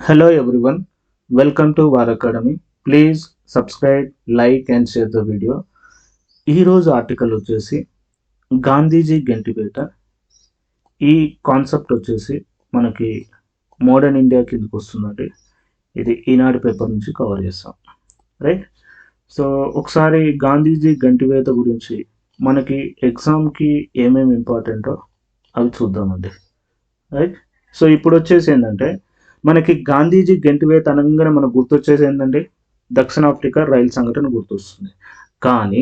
Hello everyone, welcome to War Academy. Please subscribe, like and share the video. ఈ రోజు article వచ్చేసి గాంధీజీ గెంటిపేట. ఈ concept వచ్చేసి మనకి మోడర్న్ ఇండియా కిందకి వస్తుందండి. ఇది ఈనాడు పేపర్ నుంచి కవర్ చేస్తాం, రైట్. సో ఒకసారి గాంధీజీ గంటివేత గురించి మనకి ఎగ్జామ్కి ఏమేమి ఇంపార్టెంటో అవి చూద్దామండి, రైట్. సో ఇప్పుడు వచ్చేసి ఏంటంటే మనకి గాంధీజీ గెంటివేత అనగానే మనకు గుర్తొచ్చేసి ఏంటంటే దక్షిణాఫ్రికా రైలు సంఘటన గుర్తొస్తుంది. కానీ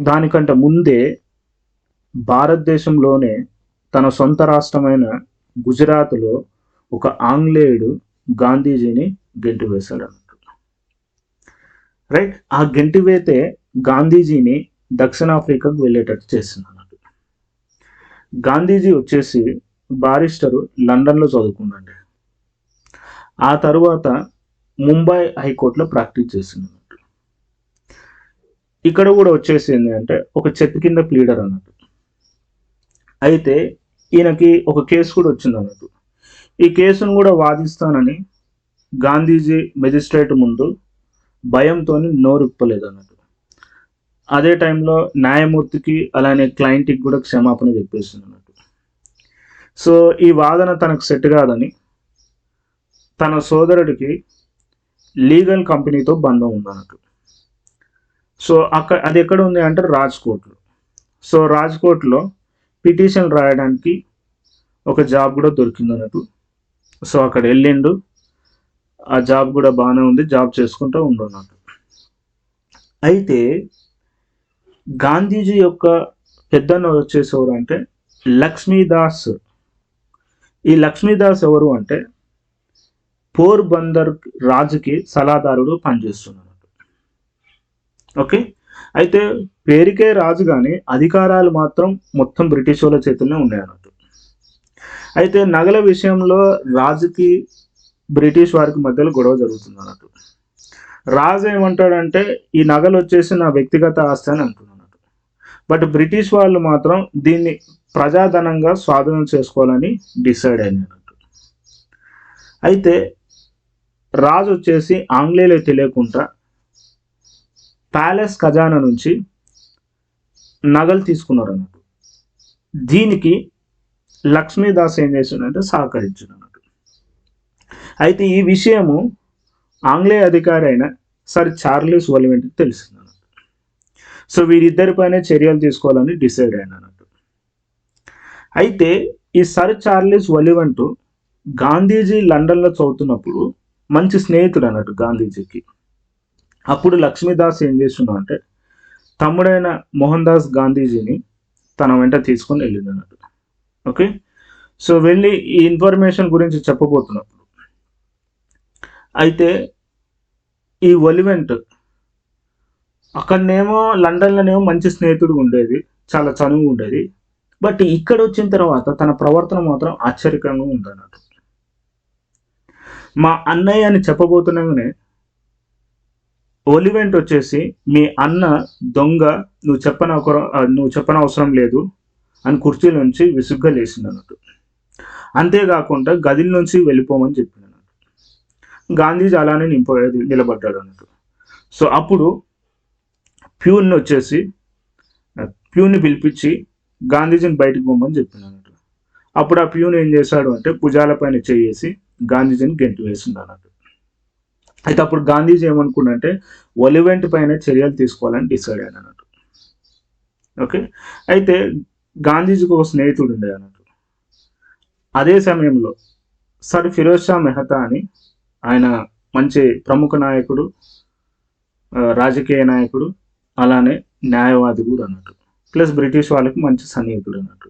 దానికంటే ముందే భారతదేశంలోనే తన సొంత రాష్ట్రమైన గుజరాత్లో ఒక ఆంగ్లేయుడు గాంధీజీని గెంటివేశాడు అన్నట్టు, రైట్. ఆ గెంటివేతే గాంధీజీని దక్షిణాఫ్రికాకు వెళ్ళేటట్టు చేసింది అన్నట్టు. గాంధీజీ వచ్చేసి బారిస్టరు లండన్లో చదువుకున్నాడు. ఆ తర్వాత ముంబై హైకోర్టులో ప్రాక్టీస్ చేసింది అన్నట్టు. ఇక్కడ కూడా వచ్చేసి ఏంటంటే ఒక చెట్టు కింద ప్లీడర్ అన్నట్టు. అయితే ఈయనకి ఒక కేసు కూడా వచ్చింది అన్నట్టు. ఈ కేసును కూడా వాదిస్తానని గాంధీజీ మెజిస్ట్రేట్ ముందు భయంతో నోరుప్పలేదు అన్నట్టు. అదే టైంలో న్యాయమూర్తికి అలానే క్లయింట్కి కూడా క్షమాపణ చెప్పేసింది అన్నట్టు. సో ఈ వాదన తనకు సెట్ కాదని తన సోదరుడికి లీగల్ కంపెనీతో బంధం ఉందన్నట్టు. సో అది ఎక్కడ ఉంది అంటే రాజ్కోట్లో. సో రాజ్కోట్లో పిటిషన్ రాయడానికి ఒక జాబ్ కూడా దొరికింది అన్నట్టు. సో అక్కడ వెళ్ళిండు, ఆ జాబ్ కూడా బాగానే ఉంది, జాబ్ చేసుకుంటూ ఉండన్నట్టు. అయితే గాంధీజీ యొక్క పెద్దన్న వచ్చేసేవారు అంటే లక్ష్మీదాస్. ఈ లక్ష్మీదాస్ ఎవరు అంటే పోర్బందర్ రాజుకి సలహాదారుడు పనిచేస్తున్నాడు, ఓకే. అయితే పేరుకే రాజు కానీ అధికారాలు మాత్రం మొత్తం బ్రిటిష్ వాళ్ళ చేతుల్లో ఉన్నాయన్నట్టు. అయితే నగల విషయంలో రాజుకి బ్రిటిష్ వారికి మధ్యలో గొడవ జరుగుతుంది అన్నట్టు. రాజు ఏమంటాడంటే ఈ నగలు వచ్చేసి నా వ్యక్తిగత ఆస్తి అని అంటున్నాడు. బట్ బ్రిటిష్ వాళ్ళు మాత్రం దీన్ని ప్రజాధనంగా స్వాధీనం చేసుకోవాలని డిసైడ్ అయినట్టు. అయితే రాజు వచ్చేసి ఆంగ్లేయులకు తెలియకుండా ప్యాలెస్ ఖజానా నుంచి నగలు తీసుకున్నారు అన్నట్టు. దీనికి లక్ష్మీదాస్ ఏం చేసిందంటే సహకరించాడు అన్నట్టు. అయితే ఈ విషయము ఆంగ్లేయ అధికారి అయిన సర్ చార్లెస్ ఒలివెంట్కి తెలిసింది అన్నట్టు. సో వీరిద్దరిపైనే చర్యలు తీసుకోవాలని డిసైడ్ అయిన అన్నట్టు. అయితే ఈ సర్ చార్లెస్ ఒలివెంట్ గాంధీజీ లండన్లో చదువుతున్నప్పుడు మంచి స్నేహితుడు అన్నట్టు గాంధీజీకి. అప్పుడు లక్ష్మీదాస్ ఏం చేస్తున్నాడు అంటే తమ్ముడైన మోహన్ దాస్ గాంధీజీని తన వెంట తీసుకొని వెళ్ళింది అన్నట్టు, ఓకే. సో వెళ్ళి ఈ ఇన్ఫర్మేషన్ గురించి చెప్పబోతున్నప్పుడు అయితే ఈ ఒలివెంట్ అక్కడనేమో లండన్లోనేమో మంచి స్నేహితుడు ఉండేది, చాలా చనువు ఉండేది. బట్ ఇక్కడ వచ్చిన తర్వాత తన ప్రవర్తన మాత్రం ఆశ్చర్యకరంగా ఉందన్నట్టు. మా అన్నయ్య అని చెప్పబోతున్నాగానే ఒలివెంట్ వచ్చేసి మీ అన్న దొంగ, నువ్వు చెప్పనవసరం లేదు అని కుర్చీల నుంచి విసుగ్గా లేచింది అన్నట్టు. అంతేకాకుండా గదిల నుంచి వెళ్ళిపోమని చెప్పింది అన్నట్టు. గాంధీజీ అలానే నిలబడ్డాడు అన్నట్టు. సో అప్పుడు ప్యూన్ని పిలిపించి గాంధీజీని బయటకు పోమని చెప్పింది అన్నట్టు. అప్పుడు ఆ ప్యూన్ ఏం చేశాడు అంటే భుజాలపైన చేసి గాంధీజీని గెంటి వేసింది అన్నట్టు. అయితే అప్పుడు గాంధీజీ ఏమనుకున్నంటే ఒలివెంట్ పైన చర్యలు తీసుకోవాలని డిసైడ్ అయ్యాడు అన్నట్టు, ఓకే. అయితే గాంధీజీకి ఒక స్నేహితుడు ఉండే అన్నట్టు. అదే సమయంలో సర్ ఫిరోజ్ షా మెహతా అని ఆయన మంచి ప్రముఖ నాయకుడు, రాజకీయ నాయకుడు, అలానే న్యాయవాది కూడా అన్నట్టు. ప్లస్ బ్రిటిష్ వాళ్ళకి మంచి సన్నిహితుడు అన్నట్టు.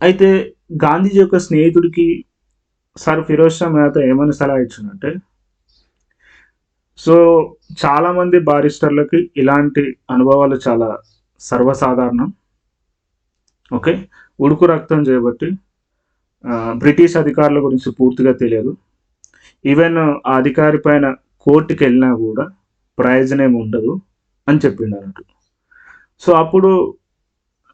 అయితే గాంధీజీ యొక్క స్నేహితుడికి సర్ ఫిరోజ్ షా మెహతా ఏమని సలహా ఇచ్చిందంటే సో చాలామంది బారిస్టర్లకి ఇలాంటి అనుభవాలు చాలా సర్వసాధారణం, ఓకే. ఉడుకు రక్తం చేయబట్టి బ్రిటిష్ అధికారుల గురించి పూర్తిగా తెలియదు. ఈవెన్ ఆ అధికారి పైన కోర్టుకి వెళ్ళినా కూడా ప్రయోజనం ఉండదు అని చెప్పిండు అన్నట్టు. సో అప్పుడు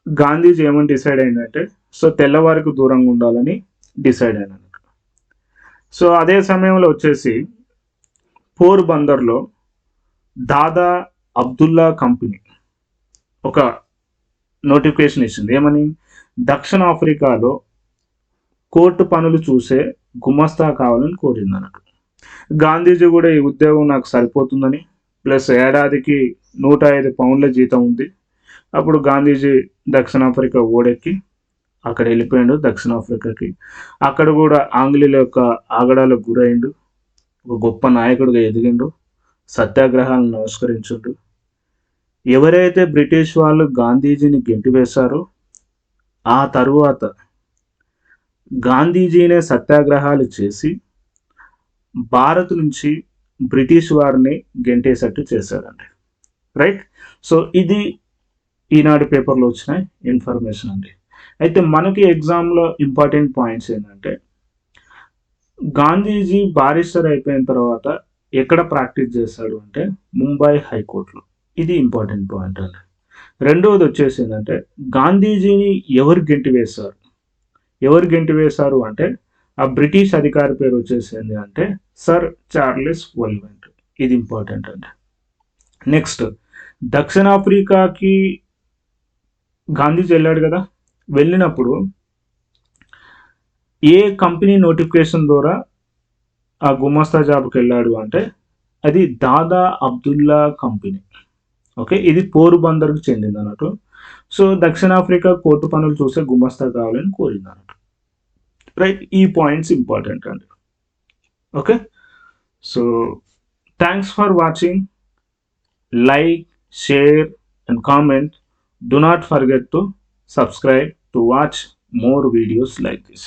గాంధీజీ ఏమని డిసైడ్ అయిందంటే సో తెల్లవారికి దూరంగా ఉండాలని డిసైడ్ అయినాను. సో అదే సమయంలో వచ్చేసి పోర్బందర్లో దాదా అబ్దుల్లా కంపెనీ ఒక నోటిఫికేషన్ ఇచ్చింది. ఏమని? దక్షిణ ఆఫ్రికాలో కోర్టు పనులు చూసే గుమస్తా కావాలని కోరింది అన్నట్టు. గాంధీజీ కూడా ఈ ఉద్యోగం నాకు సరిపోతుందని, ప్లస్ ఏడాదికి 105 పౌండ్ల జీతం ఉంది. అప్పుడు గాంధీజీ దక్షిణాఫ్రికా ఓడెక్కి అక్కడ వెళ్ళిపోయాడు దక్షిణాఫ్రికాకి. అక్కడ కూడా ఆంగ్లేయుల యొక్క ఆగడాలకు గురైండు, ఒక గొప్ప నాయకుడిగా ఎదిగిండు, సత్యాగ్రహాలను నమస్కరించుండు. ఎవరైతే బ్రిటిష్ వాళ్ళు గాంధీజీని గెంటివేశారో ఆ తరువాత గాంధీజీనే సత్యాగ్రహాలు చేసి భారత్ నుంచి బ్రిటిష్ వారిని గెంటేసట్టు చేశారండి. రైట్. సో ఇది ఈనాడు పేపర్లో వచ్చిన ఇన్ఫర్మేషన్ అండి. అయితే మనకి ఎగ్జామ్లో ఇంపార్టెంట్ పాయింట్స్ ఏంటంటే, గాంధీజీ బారిస్టర్ అయిపోయిన తర్వాత ఎక్కడ ప్రాక్టీస్ చేశాడు అంటే ముంబై హైకోర్టులో. ఇది ఇంపార్టెంట్ పాయింట్ అండి. రెండవది వచ్చేసి ఏంటంటే, గాంధీజీని ఎవరు గెంటి వేశారు అంటే ఆ బ్రిటిష్ అధికారి పేరు వచ్చేసింది అంటే సర్ చార్లెస్ వోల్వెంట్. ఇది ఇంపార్టెంట్ అండి. నెక్స్ట్, దక్షిణాఫ్రికాకి గాంధీజీ వెళ్ళాడు కదా, వెళ్ళినప్పుడు ఏ కంపెనీ నోటిఫికేషన్ ద్వారా ఆ గుమస్తా జాబ్కి వెళ్ళాడు అంటే అది దాదా అబ్దుల్లా కంపెనీ. ఓకే, ఇది పోరుబందర్కు చెందింది అన్నట్టు. సో దక్షిణాఫ్రికా కోర్టు పనులు చూసే గుమస్తా కావాలని కోరింది అన్నట్టు. రైట్, ఈ పాయింట్స్ ఇంపార్టెంట్ అండి. Okay, so thanks for watching. Like, share and comment. Do not forget to subscribe to watch more videos like this.